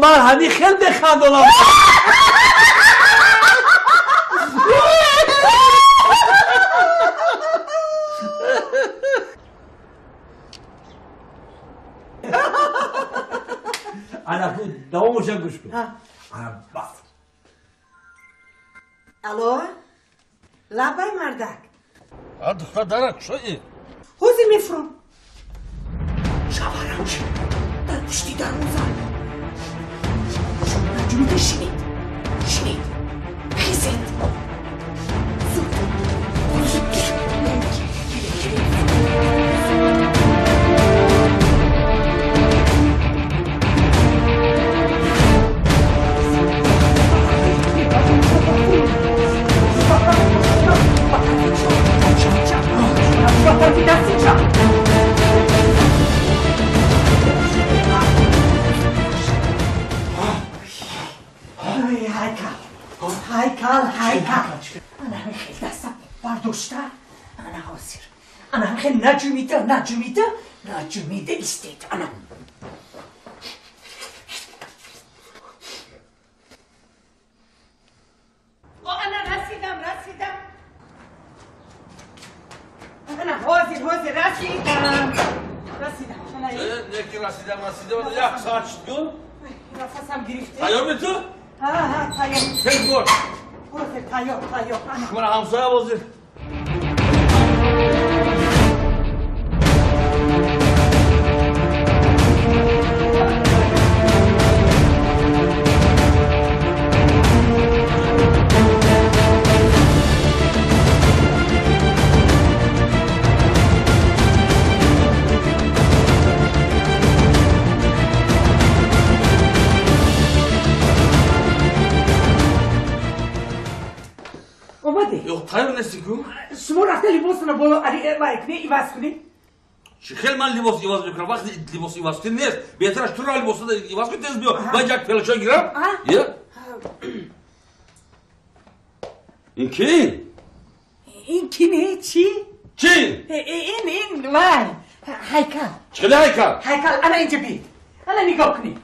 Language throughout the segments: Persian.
من همی خیلی بخندونم انا بود دواموشم گوش کن انا بس الو لبای مردک دختر درک شوی حوزی میفرم شوارم چی در پشتی در موزن شما نجومی شنید خیزید زود هایکل انا هم خیلی دستم برداشته انا حاضر انا هم خیلی نجومیده استید انا رسیدم انا حاضر رسیدم نکی رسیدم یک ساعت شد گل نفسم گرفته تیار تو؟ تیار خیلی گل حاضر تیار من همسایه حاضر تایم نیستی کو؟ شما رفته لباسونه بالا ایواز کنی؟ چه خیلی من لباس ایواز میکنم وقتی لباس ایواز کنی نیست بهترش تو را لباس ایواز کنی تیز بیا من یک پلچای گیرم یه این کی؟ این کی نه چی؟ چی؟ این وای هیکل چه هیکل؟ هیکل انا اینجا بید انا نگاه کنی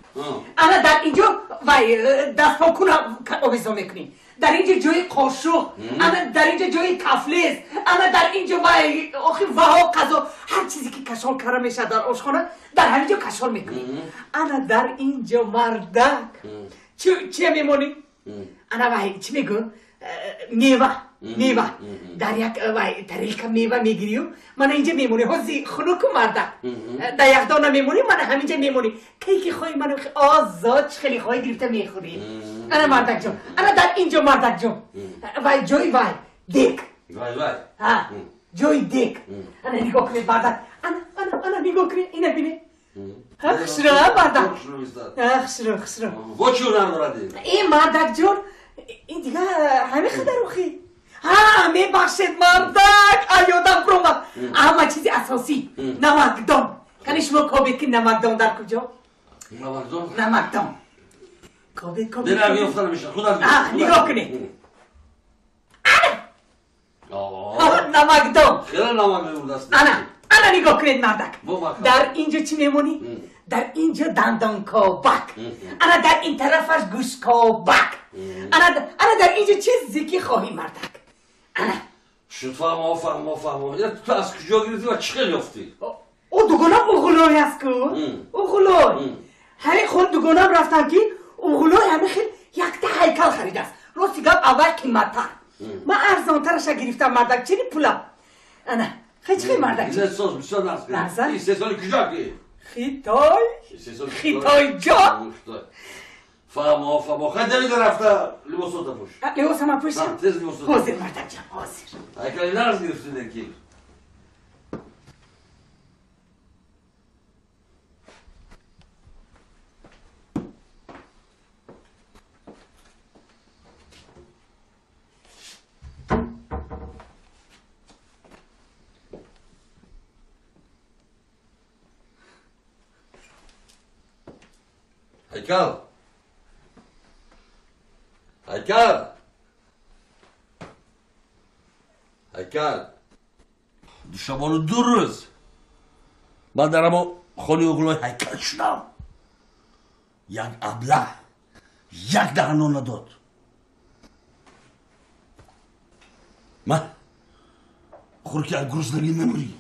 انا در اینجا وای دست پا کنم آویزا میکنی در اینجا جای قاشق انا در اینجا جای کفلیز انا در اینجا وای آخی وها قضا هر چیزی که کشال کرده میشه در آشخانه در همینجا کشال میکنی انا در اینجا مردک چی میمونی؟ انا وای چی میگو؟ میوه در یک طریق میوه میگیری و من اینجا میمونی حوزی خنک و مردک در یک دانه میمونی من همینجا میمونی کی خواهی من آزاد خیلی خواهی گرفته میخوری انا مردک جون انا در اینجا مردک جون وای جوی وای دیک جوی دیک انا نگاه کنید مردک انا نگاه کنید اینه بینه خشرو مردک خشرو وچو ندارد این مردک جون این دیگه همه خدروخی میبخشید مردک یادم پرومد اما چیزی اساسی نمکدان کنی شما کابه که نمکدان در کجا؟ نمکدان کابه دیره بیافتن میشه خودم نگاه کنید نمکدان خیلی نمکدان دست انا نگاه کنید مردک در اینجا چی میمونی؟ در اینجا دندان کابک انا در این طرفش گوش کابک انا در اینجا چیزی که خواهی مردک انا شد فهم تو از کجا گرفتی و چه یافتی؟ او دوگانم اغلوی هست که اغلوی همه خود دوگانم رفتم که اغلوی همه خیلی یک ده هیکل خرید است راستی گفت اول قیمت‌تر من ارزان‌ترش گرفتم مردک چنین پولم انا خیلی مردک این احساس بسیار نست این 3 سال کجا که؟ خیتای جان فهم خیلی دمیده رفته لباسات پوش لباس ما پوشم؟ تیز لباسات حاضر مردک جان حاضر هیکلی نرز گرفتی دنکی هیکل شبانو 2 روز من درم خانی اغلای هیکل شدم یک ابله یک دهنو نداد. ما خورکی از گرسنگی میمیری.